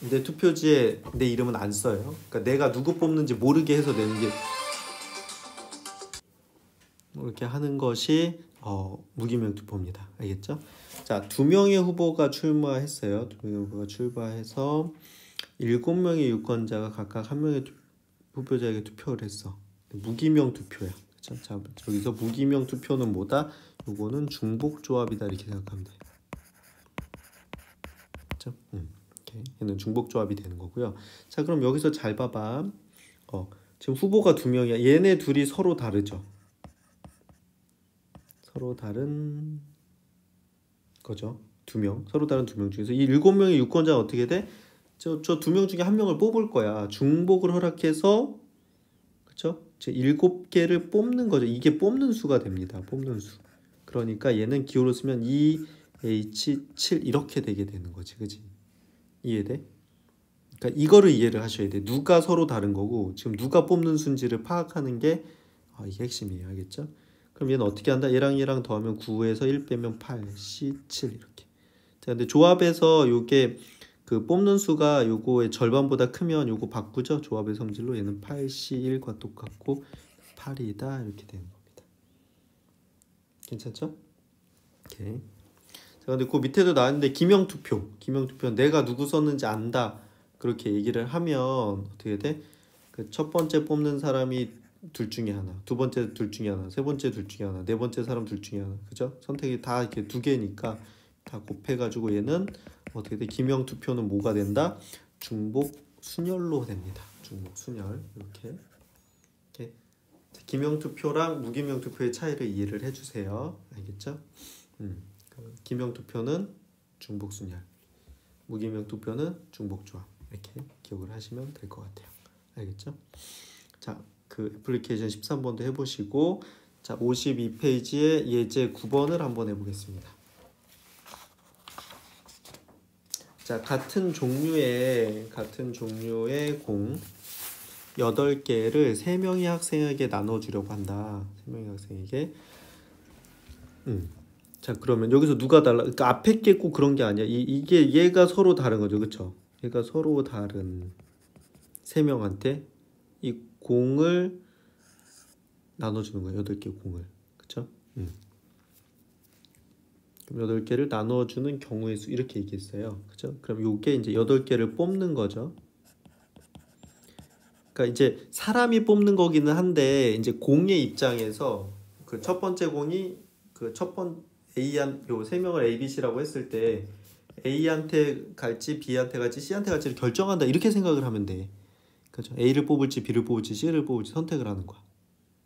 내 투표지에 내 이름은 안 써요. 그러니까 내가 누구 뽑는지 모르게 해서 내는 게, 이렇게 하는 것이 무기명 투표입니다. 알겠죠? 자, 2명의 후보가 출마했어요. 2명의 후보가 출마해서 7명의 유권자가 각각 1명의 후보자에게 투표를 했어. 무기명 투표야. 그렇죠? 자, 여기서 무기명 투표는 뭐다? 요거는 중복조합이다 이렇게 생각하면 돼요. 그렇죠? 얘는 중복조합이 되는 거고요. 자, 그럼 여기서 잘 봐봐. 지금 후보가 2명이야. 얘네 둘이 서로 다르죠. 서로 다른 거죠. 2명. 서로 다른 2명 중에서 이 7명의 유권자가 어떻게 돼? 저 2명 중에 1명을 뽑을 거야. 중복을 허락해서, 그렇죠? 7개를 뽑는 거죠. 이게 뽑는 수가 됩니다. 뽑는 수. 그러니까 얘는 기호로 쓰면 2H7 이렇게 되게 되는 거지. 그치? 이해돼? 그러니까 이거를 이해를 하셔야 돼. 누가 서로 다른 거고 지금 누가 뽑는 수인지를 파악하는 게 이게 핵심이에요. 알겠죠? 그럼 얘는 어떻게 한다? 얘랑 더하면 9에서 1 빼면 8, C7 이렇게. 자, 근데 조합에서 요게 그 뽑는 수가 요거의 절반보다 크면 요거 바꾸죠. 조합의 성질로 얘는 8C1과 똑같고 8이다 이렇게 되는 겁니다. 괜찮죠? 오케이. 자, 근데 그 밑에도 나왔는데 기명투표는 내가 누구 썼는지 안다 그렇게 얘기를 하면 어떻게 돼? 그 첫 번째 뽑는 사람이 둘 중에 하나, 두 번째 둘 중에 하나, 세 번째 둘 중에 하나, 네 번째 사람 둘 중에 하나, 그죠? 선택이 다 이렇게 2개니까 다 곱해가지고 얘는 어떻게 돼? 기명투표는 뭐가 된다? 중복 순열로 됩니다. 중복 순열 이렇게. 기명투표랑 무기명투표의 차이를 이해를 해주세요. 알겠죠? 기명투표는 중복순열, 무기명투표는 중복조합 이렇게 기억을 하시면 될 것 같아요. 알겠죠? 자, 그 애플리케이션 13번도 해보시고, 자 52페이지에 예제 9번을 한번 해보겠습니다. 자, 같은 종류의 공 8개를 3명의 학생에게 나눠주려고 한다. 3명의 학생에게. 자, 그러면 여기서 누가 달라? 그러니까 앞에 게 꼭 그런 게 아니야. 이게 얘가 서로 다른 거죠. 그렇죠? 얘가 서로 다른 3명한테 이 공을 나눠주는 거예요. 8개 공을. 그렇죠? 그럼 8개를 나눠주는 경우의 수 이렇게 얘기했어요. 그렇죠? 그럼 요게 이제 8개를 뽑는 거죠. 그러니까 이제 사람이 뽑는 거기는 한데 이제 공의 입장에서 그 첫 번째 공이 그 첫 번 A한 요 3명을 A, B, C라고 했을 때 A한테 갈지 B한테 갈지 C한테 갈지를 결정한다 이렇게 생각을 하면 돼. 그렇죠? A를 뽑을지 B를 뽑을지 C를 뽑을지 선택을 하는 거야.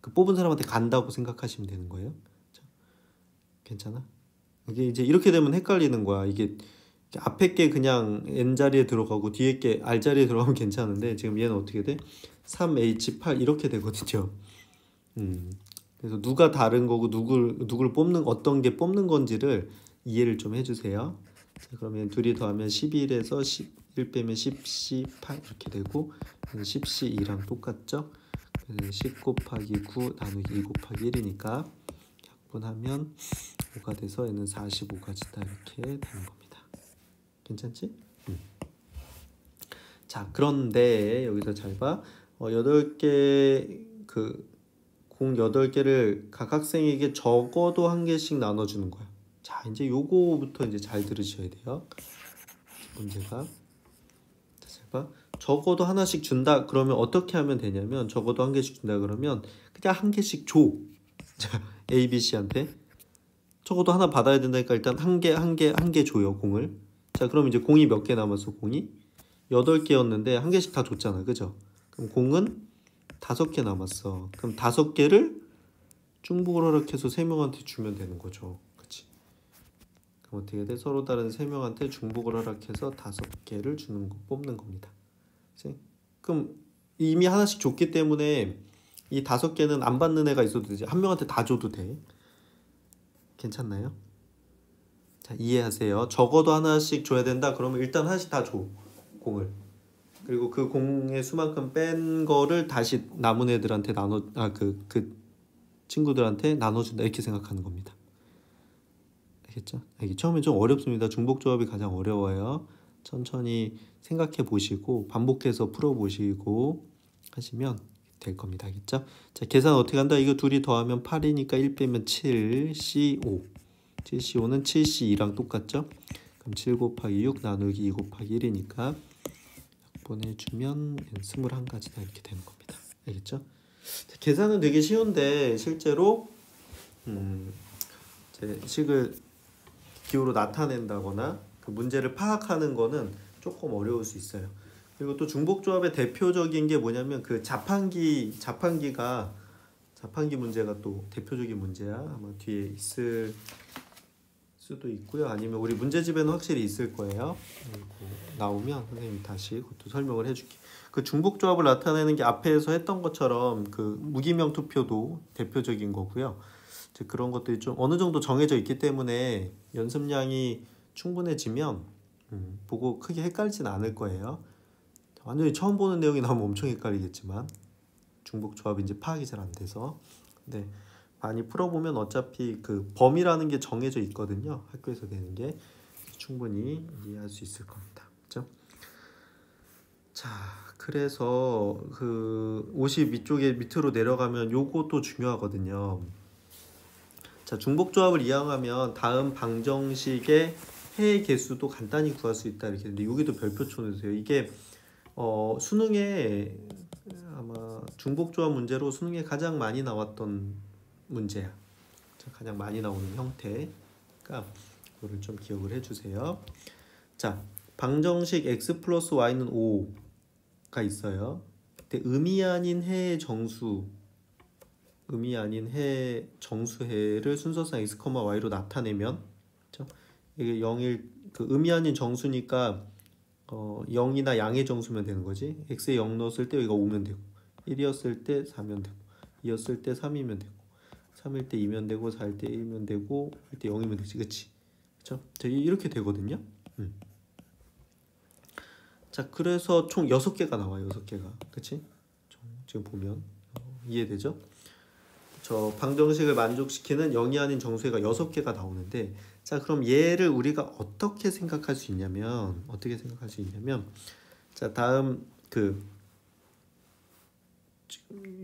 그 뽑은 사람한테 간다고 생각하시면 되는 거예요. 그렇죠? 괜찮아? 이게 이제 이렇게 되면 헷갈리는 거야. 이게 앞에 게 그냥 N자리에 들어가고 뒤에 게 R자리에 들어가면 괜찮은데 지금 얘는 어떻게 돼? 3H8 이렇게 되거든요. 그래서 누가 다른 거고 누굴 뽑는 어떤 게 뽑는 건지를 이해를 좀 해주세요. 자, 그러면 둘이 더하면 11에서 11 빼면 10C8 이렇게 되고 10C2랑 똑같죠? 그래서 10 곱하기 9 나누기 2 곱하기 1이니까 약분하면 5가 돼서 얘는 45가 진다 이렇게 되는 겁니다. 괜찮지? 자, 그런데 여기서 잘 봐. 8개 공 8개를 각 학생에게 적어도 1개씩 나눠주는 거야. 자, 이제 요거부터 이제 잘 들으셔야 돼요. 문제가. 자, 잘 봐. 적어도 하나씩 준다. 그러면 어떻게 하면 되냐면 적어도 1개씩 준다 그러면 그냥 1개씩 줘. 자, A, B, C한테. 적어도 하나 받아야 된다니까 일단 한 개 줘요, 공을. 자, 그럼 이제 공이 몇 개 남았어, 공이? 8개였는데 1개씩 다 줬잖아. 그죠? 그럼 공은 5개 남았어. 그럼 5개를 중복을 허락해서 3명한테 주면 되는 거죠. 그치? 그럼 어떻게 돼? 서로 다른 3명한테 중복을 허락해서 5개를 뽑는 겁니다. 그치? 그럼 이미 하나씩 줬기 때문에 이 5개는 안 받는 애가 있어도 되지. 한 명한테 다 줘도 돼. 괜찮나요? 자, 이해하세요. 적어도 하나씩 줘야 된다. 그러면 일단 하나씩 다 줘. 공을. 그리고 그 공의 수만큼 뺀 거를 다시 남은 애들한테 그 친구들한테 나눠준다 이렇게 생각하는 겁니다. 알겠죠? 이게 처음에 좀 어렵습니다. 중복조합이 가장 어려워요. 천천히 생각해 보시고 반복해서 풀어 보시고 하시면 될 겁니다. 알겠죠? 자, 계산 어떻게 한다? 이거 둘이 더하면 8이니까 1 빼면 7C5. 7C5는 7C2랑 똑같죠? 그럼 7 곱하기 6 나누기 2 곱하기 1이니까 보내주면 21가지다 이렇게 되는 겁니다. 알겠죠? 자, 계산은 되게 쉬운데 실제로 이제 식을 기호로 나타낸다거나 그 문제를 파악하는 거는 조금 어려울 수 있어요. 그리고 또 중복조합의 대표적인 게 뭐냐면 그 자판기 문제가 또 대표적인 문제야. 아마 뒤에 있을 수도 있고요. 아니면 우리 문제집에는 확실히 있을 거예요. 그리고 나오면 선생님이 다시 그것도 설명을 해줄게. 그 중복조합을 나타내는 게 앞에서 했던 것처럼 그 무기명 투표도 대표적인 거고요. 이제 그런 것들이 좀 어느 정도 정해져 있기 때문에 연습량이 충분해지면 보고 크게 헷갈리진 않을 거예요. 완전히 처음 보는 내용이 나오면 엄청 헷갈리겠지만 중복조합이 이제 파악이 잘 안 돼서 근데 많이 풀어보면 어차피 그 범위라는 게 정해져 있거든요. 학교에서 되는 게 충분히 이해할 수 있을 겁니다. 그렇죠? 자, 그래서 그 50 위쪽에 밑으로 내려가면 요것도 중요하거든요. 자, 중복조합을 이용하면 다음 방정식의 해의 개수도 간단히 구할 수 있다 이렇게 했는데 여기도 별표촌 해주세요. 이게 수능에 아마 중복조합 문제로 수능에 가장 많이 나왔던 문제야. 가장 많이 나오는 형태니까 그거를 좀 기억을 해주세요. 자, 방정식 x 플러스 y는 5가 있어요. 근데 음이 아닌 해의 정수해를 순서상 x, y로 나타내면, 그렇죠? 이게 0일 그 음이 아닌 정수니까 0이나 양의 정수면 되는 거지. x에 0 넣었을 때 여기가 5면 되고 1이었을 때 4면 되고 2였을 때 3이면 되고 3일 때 2면 되고 4일 때 1이면 되고 1일 때 0이면 되지. 그치? 그쵸? 이렇게 되거든요. 자, 그래서 총 6개가 나와요. 6개가. 그치? 지금 보면 이해되죠? 저 방정식을 만족시키는 0이 아닌 정수가 6개가 나오는데 자, 그럼 얘를 우리가 어떻게 생각할 수 있냐면 자, 다음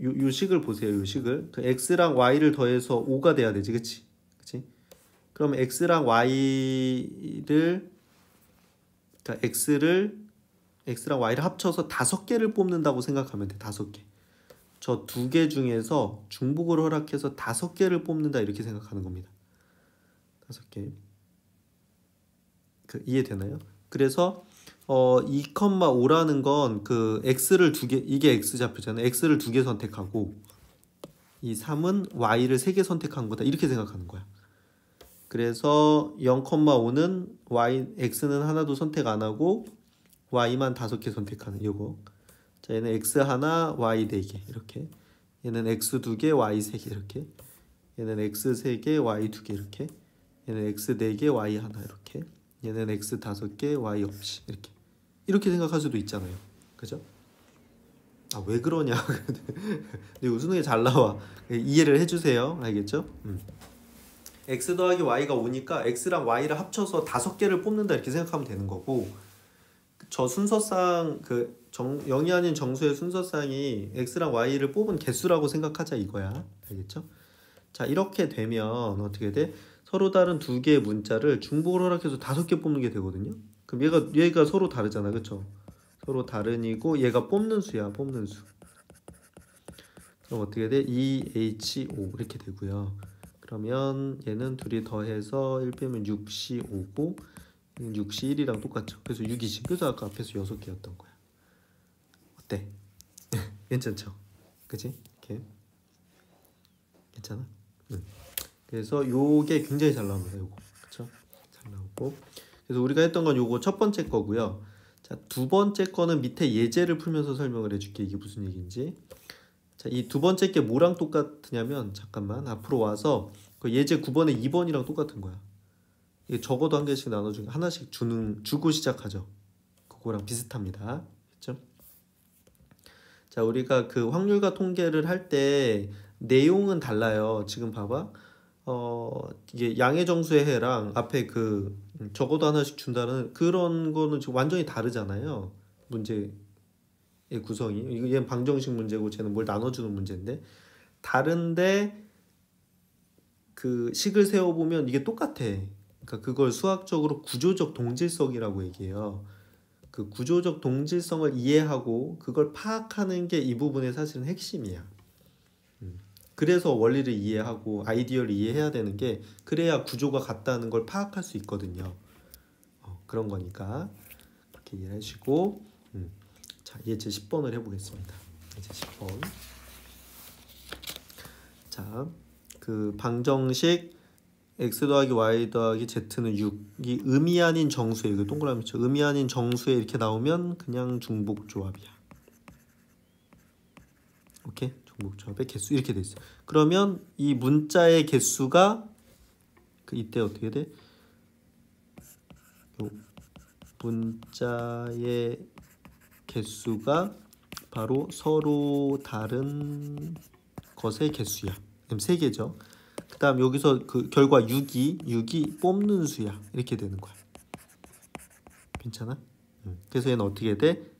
요 식을 보세요. 요 식을 그 x랑 y를 더해서 5가 돼야 되지. 그치? 그럼 x랑 y를 그러니까 x랑 y를 합쳐서 5개를 뽑는다고 생각하면 돼. 5개. 저 2개 중에서 중복을 허락해서 5개를 뽑는다 이렇게 생각하는 겁니다. 5개. 이해되나요? 그래서 2,5라는 건 그 x를 2개, 이게 x 좌표잖아요. x를 2개 선택하고 이 3은 y를 3개 선택한 거다. 이렇게 생각하는 거야. 그래서 0,5는 x는 하나도 선택 안 하고 y만 5개 선택하는 이거. 자, 얘는 x 하나, y 4개 이렇게. 얘는 x 2개, y 3개 이렇게. 얘는 x 3개, y 2개 이렇게. 얘는 x 4개, y 하나 이렇게. 얘는 x 5개, y 없이 이렇게 생각할 수도 있잖아요. 그죠? 아, 왜 그러냐? 근데 수능에 잘 나와. 이해를 해주세요. 알겠죠? x 더하기 y가 5니까 x랑 y를 합쳐서 5개를 뽑는다 이렇게 생각하면 되는 거고 저 순서상 0이 아닌 정수의 순서상이 x랑 y를 뽑은 개수라고 생각하자 이거야. 알겠죠? 자, 이렇게 되면 어떻게 돼? 서로 다른 2개의 문자를 중복을 허락해서 5개 뽑는 게 되거든요. 그럼 얘가 서로 다르잖아. 그쵸? 서로 다른이고 얘가 뽑는 수야. 뽑는 수. 그럼 어떻게 돼? 2H5 이렇게 되고요. 그러면 얘는 둘이 더해서 1 빼면 6C5고 6C1이랑 똑같죠. 그래서 6이지. 그래서 아까 앞에서 6개였던 거야. 어때? 괜찮죠? 그치? 이렇게 괜찮아? 그래서 요게 굉장히 잘 나옵니다. 요거. 그쵸? 잘 나오고. 그래서 우리가 했던 건 요거 첫 번째 거고요. 자, 두 번째 거는 밑에 예제를 풀면서 설명을 해줄게. 이게 무슨 얘기인지. 자, 이 두 번째 게 뭐랑 똑같으냐면 잠깐만 앞으로 와서 그 예제 9번에 2번이랑 똑같은 거야. 이게 적어도 한 개씩 나눠주고 하나씩 주고 시작하죠. 그거랑 비슷합니다. 그렇죠? 자, 우리가 그 확률과 통계를 할 때 내용은 달라요. 지금 봐봐. 이게 양의 정수의 해랑 앞에 그 적어도 하나씩 준다는 그런 거는 지금 완전히 다르잖아요. 문제의 구성이. 얘는 방정식 문제고 쟤는 뭘 나눠주는 문제인데 다른데 그 식을 세워보면 이게 똑같아. 그러니까 그걸 수학적으로 구조적 동질성이라고 얘기해요. 그 구조적 동질성을 이해하고 그걸 파악하는 게 이 부분의 사실은 핵심이야. 그래서 원리를 이해하고 아이디어를 이해해야 되는 게 그래야 구조가 같다는 걸 파악할 수 있거든요. 그런 거니까 그렇게 이해하시고 자, 예제 10번을 해보겠습니다. 예제 10번. 자, 그 방정식 x 더하기 y 더하기 z는 6이 의미 아닌 정수에 이거 동그라미 쳐 의미 아닌 정수에 이렇게 나오면 그냥 중복조합이야. 오케이? 중복조합의 개수 이렇게 돼 있어. 그러면 이 문자의 개수가 그 이때 어떻게 돼? 요 문자의 개수가 바로 서로 다른 것의 개수야. 그럼 세 개죠. 그다음 여기서 그 결과 6이 뽑는 수야. 이렇게 되는 거야. 괜찮아? 그래서 얘는 어떻게 돼?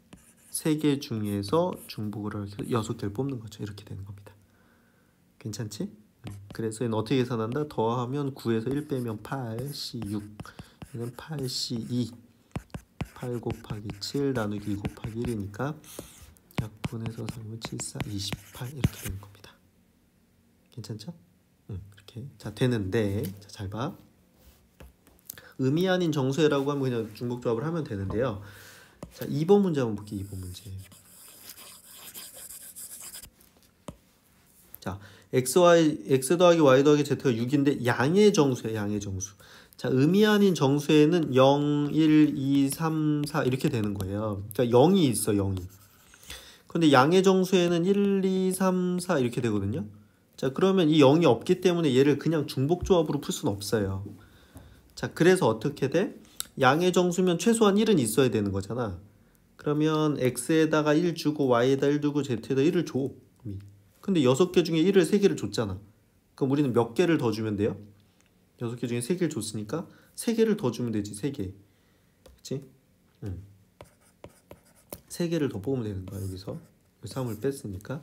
세 개 중에서 중복을 해서 6개를 뽑는 거죠. 이렇게 되는 겁니다. 괜찮지? 그래서 얘는 어떻게 계산한다? 더하면 9에서 1 빼면 8, C6. 얘는 8, C2. 8 곱하기 7 나누기 2 곱하기 1이니까 약분해서 3은 7, 4, 28 이렇게 되는 겁니다. 괜찮죠? 이렇게. 자, 되는데 자, 잘 봐. 의미 아닌 정수해라고 하면 그냥 중복조합을 하면 되는데요. 자, 2번 문제 한번 볼게요. 2번 문제. 자, x 더하기 y 더하기 z가 6인데 양의 정수예요. 양의 정수. 자, 의미 아닌 정수에는 0, 1, 2, 3, 4 이렇게 되는 거예요. 그러니까 0이 있어. 0이. 근데 양의 정수에는 1, 2, 3, 4 이렇게 되거든요. 자, 그러면 이 0이 없기 때문에 얘를 그냥 중복조합으로 풀 수는 없어요. 자, 그래서 어떻게 돼? 양의 정수면 최소한 1은 있어야 되는 거잖아. 그러면 x에다가 1 주고 y에다 1 주고 z에다 1을 줘. 근데 6개 중에 1을 3개를 줬잖아. 그럼 우리는 몇 개를 더 주면 돼요? 6개 중에 3개를 줬으니까 3개를 더 주면 되지. 3개. 그치? 3개를 더 뽑으면 되는 거야. 여기서 3을 뺐으니까.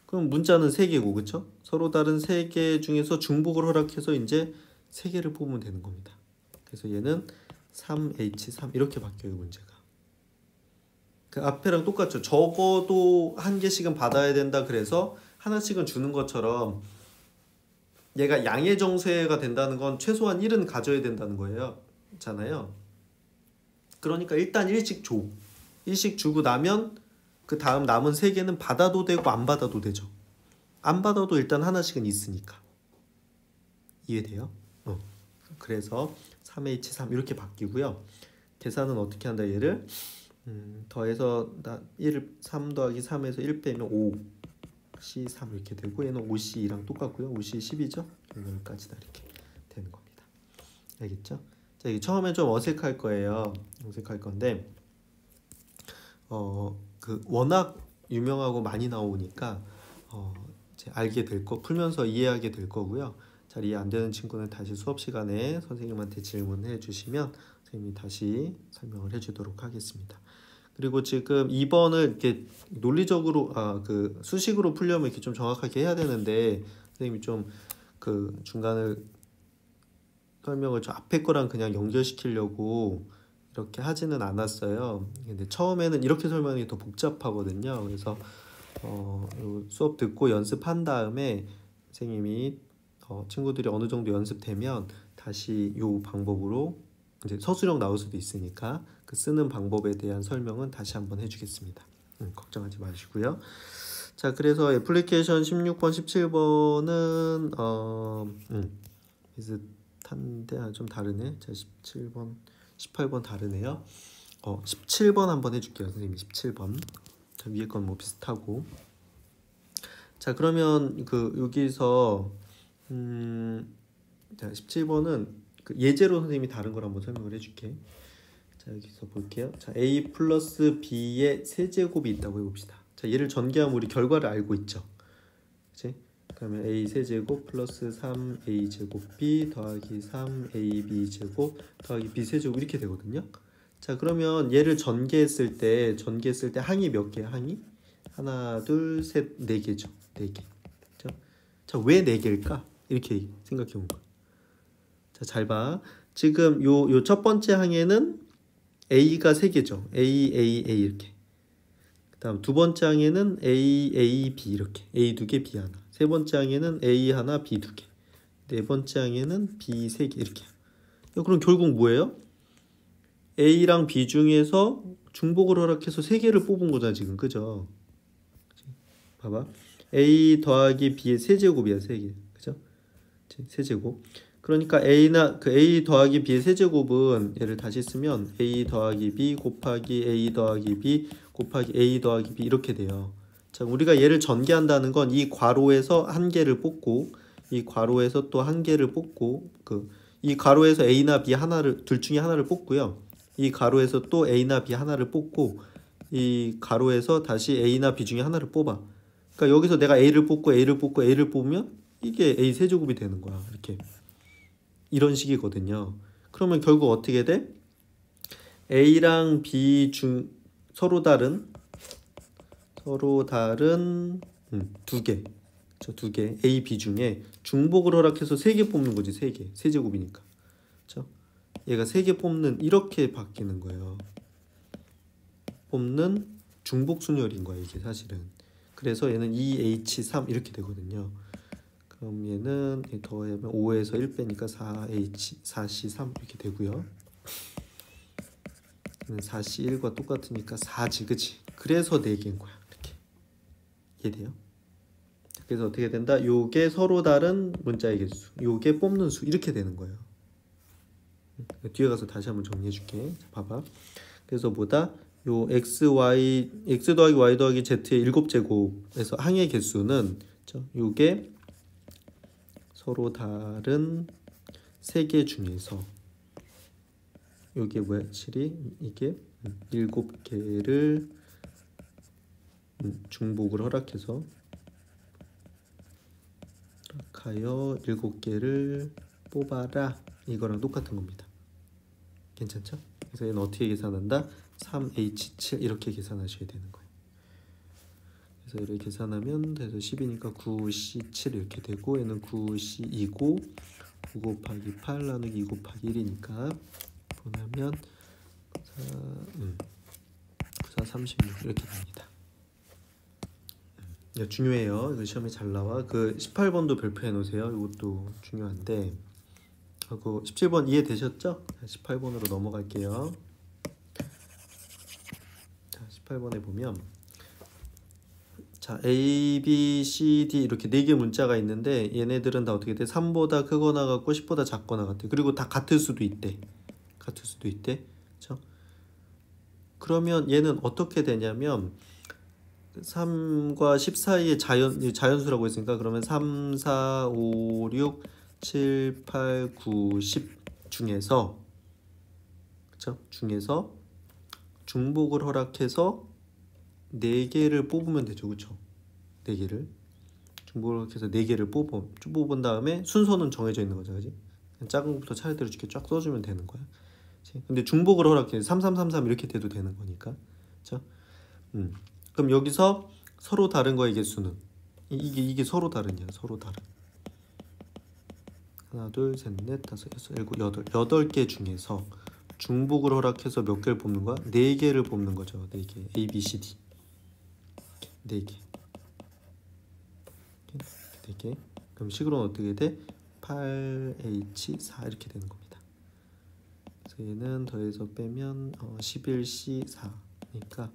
그럼 문자는 3개고 그쵸? 서로 다른 3개 중에서 중복을 허락해서 이제 3개를 뽑으면 되는 겁니다. 그래서 얘는 3H3 이렇게 바뀌어요. 문제가. 그 앞에랑 똑같죠. 적어도 한 개씩은 받아야 된다. 그래서 하나씩은 주는 것처럼 얘가 양의 정수가 된다는 건 최소한 1은 가져야 된다는 거예요. 잖아요. 그러니까 일단 1씩 줘. 1씩 주고 나면 그 다음 남은 3개는 받아도 되고 안 받아도 되죠. 안 받아도 일단 하나씩은 있으니까. 이해돼요? 그래서 3H3 이렇게 바뀌고요. 계산은 어떻게 한다 얘를? 더해서 3 더하기 3에서 1 빼면 5 C3 이렇게 되고 얘는 5C2랑 똑같고요. 5C10이죠. 여기까지다 이렇게 되는 겁니다. 알겠죠? 자, 이게 처음에 좀 어색할 거예요. 어색할 건데 그 워낙 유명하고 많이 나오니까 이제 알게 될 거, 풀면서 이해하게 될 거고요. 잘 이해 안 되는 친구는 다시 수업 시간에 선생님한테 질문해 주시면 선생님이 다시 설명을 해주도록 하겠습니다. 그리고 지금 2번을 이렇게 논리적으로 그 수식으로 풀려면 이렇게 좀 정확하게 해야 되는데 선생님이 좀 그 중간을 설명을 좀 앞에 거랑 그냥 연결시키려고 이렇게 하지는 않았어요. 근데 처음에는 이렇게 설명이 더 복잡하거든요. 그래서 수업 듣고 연습한 다음에 선생님이 친구들이 어느 정도 연습되면 다시 이 방법으로 이제 서술형 나올 수도 있으니까 그 쓰는 방법에 대한 설명은 다시 한번 해주겠습니다. 걱정하지 마시고요. 자, 그래서 애플리케이션 16번, 17번은 비슷한데 좀 다르네. 자, 17번, 18번 다르네요. 17번 한번 해줄게요. 선생님이 17번. 자, 위에 건 뭐 비슷하고. 자, 그러면 그 여기서 자, 17번은 그 예제로 선생님이 다른 걸 한번 설명을 해줄게. 자, 여기서 볼게요. 자, A 플러스 B의 세제곱이 있다고 해봅시다. 자, 얘를 전개하면 우리 결과를 알고 있죠. 그치? 그러면 A 세제곱 플러스 3A 제곱 B 더하기 3AB 제곱 더하기 B 세제곱 이렇게 되거든요. 자, 그러면 얘를 전개했을 때 항이 몇 개야? 항이? 하나, 둘, 셋, 네 개죠. 네 개. 자, 왜 네 개일까? 이렇게 생각해 본 거야. 자, 잘 봐. 지금 요 첫 번째 항에는 A가 3개죠. A, A, A 이렇게. 그 다음 두 번째 항에는 A, A, B 이렇게. A 2개, B 하나. 세 번째 항에는 A 하나, B 2개. 네 번째 항에는 B 3개 이렇게. 그럼 결국 뭐예요? A랑 B 중에서 중복을 허락해서 3개를 뽑은 거잖아 지금. 그죠? 봐봐. A 더하기 B의 세제곱이야. 3개. 그죠? 세제곱. 그러니까 A 더하기 B의 세제곱은 얘를 다시 쓰면 A 더하기 B 곱하기 A 더하기 B 곱하기 A 더하기 B 이렇게 돼요. 자, 우리가 얘를 전개한다는 건 이 괄호에서 한 개를 뽑고 이 괄호에서 또 한 개를 뽑고 이 괄호에서 A나 B 둘 중에 하나를 뽑고요. 이 괄호에서 또 A나 B 하나를 뽑고 이 괄호에서 다시 A나 B 중에 하나를 뽑아. 그러니까 여기서 내가 A를 뽑고 A를 뽑고 A를 뽑으면 이게 A 세제곱이 되는 거야. 이렇게. 이런 식이거든요. 그러면 결국 어떻게 돼? A랑 B 중 서로 다른 두 개. 두 개. A, B 중에 중복을 허락해서 3개 뽑는 거지. 3개. 세제곱이니까. 그렇죠? 얘가 3개 뽑는 이렇게 바뀌는 거예요. 뽑는 중복 순열인 거야, 이게 사실은. 그래서 얘는 2H3 이렇게 되거든요. 그럼 얘는 더하면 5에서 1 빼니까 4C3 이렇게 되고요. 4C1과 똑같으니까 4지, 그치? 그래서 4개인 거야. 이렇게. 이해돼요? 그래서 어떻게 된다? 요게 서로 다른 문자의 개수, 요게 뽑는 수 이렇게 되는 거예요. 뒤에 가서 다시 한번 정리해 줄게. 봐봐. 그래서 뭐다? 요 x 더하기 y 더하기 z의 7제곱에서 항의 개수는 요게 서로 다른 3개 중에서 요게 뭐야? 7이 이게 7개를 중복을 허락하여 7개를 뽑아라. 이거랑 똑같은 겁니다. 괜찮죠? 그래서 얘는 어떻게 계산한다? 3H7 이렇게 계산하셔야 되는 거예요. 그래서 이렇게 계산하면 그래서 10이니까 9C7 이렇게 되고 얘는 9C2고 9 곱하기 8 나누기 2 곱하기 1이니까 보면 9, 4, 36 이렇게 됩니다. 이거 중요해요. 이거 시험에 잘 나와. 그 18번도 별표해 놓으세요. 이것도 중요한데 하고 17번 이해되셨죠? 18번으로 넘어갈게요. 자, 18번에 보면 자, A, B, C, D 이렇게 4개 문자가 있는데 얘네들은 다 어떻게 돼? 3보다 크거나 같고 10보다 작거나 같아. 그리고 다 같을 수도 있대. 그렇죠? 그러면 얘는 어떻게 되냐면 3과 10 사이의 자연수라고 했으니까 그러면 3, 4, 5, 6, 7, 8, 9, 10 중에서 그렇죠? 중에서 중복을 허락해서 4개를 뽑으면 되죠. 그렇죠? 4개를 중복을 허락해서 4개를 뽑은 다음에 순서는 정해져 있는 거죠. 그지? 작은 것부터 차례대로 이렇게 쫙 써주면 되는 거야. 그치? 근데 중복을 허락해 3, 3, 3, 3 이렇게 돼도 되는 거니까. 그렇죠? 그럼 여기서 서로 다른 거의 개수는 이게 서로 다른이야. 서로 다른. 하나, 둘, 셋, 넷, 다섯, 여섯, 일곱, 여덟. 8개 중에서 중복을 허락해서 몇 개를 뽑는 거야? 4개를 뽑는 거죠. 4개. A, B, C, D. 4개. 4개. 그럼 식으로는 어떻게 돼? 8H4 이렇게 되는 겁니다. 그래서 얘는 더해서 빼면 11C4니까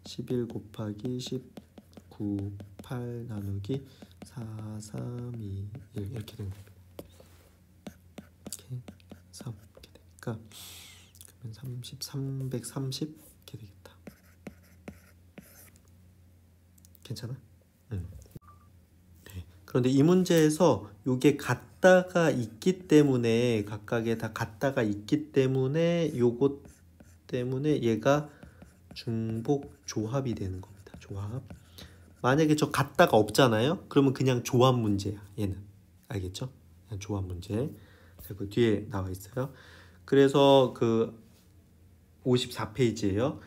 11 곱하기 19, 8 나누기 4, 3, 2, 1 이렇게 되는 겁니다. 이렇게 3 이렇게 되니까 그러면 330 이렇게 되겠다. 괜찮아? 네. 그런데 이 문제에서 이게 같다가 있기 때문에 각각에 다 같다가 있기 때문에 요것 때문에 얘가 중복 조합이 되는 겁니다. 조합. 만약에 저 같다가 없잖아요. 그러면 그냥 조합 문제야. 얘는. 알겠죠? 그냥 조합 문제. 자, 그 뒤에 나와 있어요. 그래서 그 54페이지예요.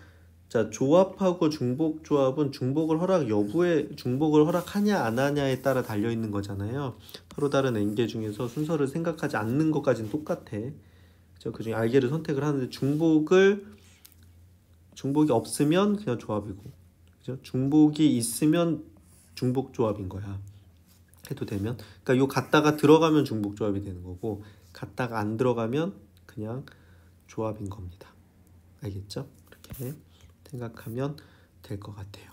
자, 조합하고 중복 조합은 중복을 허락 여부에 중복을 허락하냐 안 하냐에 따라 달려 있는 거잖아요. 서로 다른 n개 중에서 순서를 생각하지 않는 것까지는 똑같아. 그 중에 알개를 선택을 하는데 중복이 없으면 그냥 조합이고, 그죠? 중복이 있으면 중복 조합인 거야. 해도 되면. 그러니까 요 갔다가 들어가면 중복 조합이 되는 거고, 갔다가 안 들어가면 그냥 조합인 겁니다. 알겠죠? 이렇게 생각하면 될 것 같아요.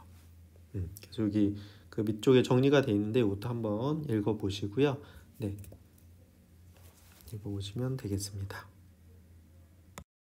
그래서 여기 그 밑쪽에 정리가 돼 있는데 이것도 한번 읽어보시고요. 네, 읽어보시면 되겠습니다.